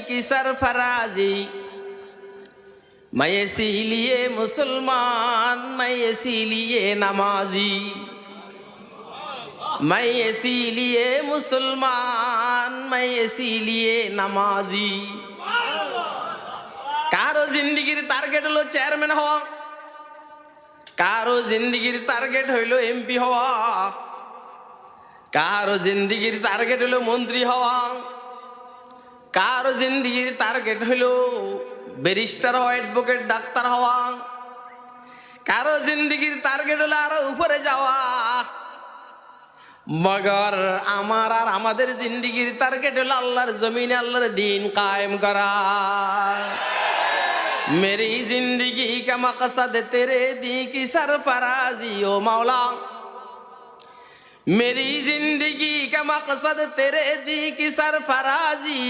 की सरफराजी, मैं इसीलिए मुसलमान, मैं इसीलिए नमाजी, मैं इसीलिए मुसलमान, मैं इसीलिए नमाजी। কারো জিন্দেগির টার্গেট হলো চেয়ারম্যান হওয়া, কারো জিন্দেগির টার্গেট হইলো এমপি হওয়া, কারো জিন্দেগির টার্গেট হলো মন্ত্রী হওয়া, কারো জিন্দেগির টার্গেট হইলো ব্যারিস্টার হওয়া, অ্যাডভোকেট, ডাক্তার হওয়া, কারো জিন্দেগির টার্গেট হলো আরো উপরে যাওয়া। মগর আমার আর আমাদের জিন্দেগির টার্গেট হলো আল্লাহর জমিনে আল্লাহর দ্বীন কায়েম করা। मेरी जिंदगी का मकसद तेरे दी की सरफराजी ओ मौला, मेरी जिंदगी का मकसद तेरे दी की सरफराजी।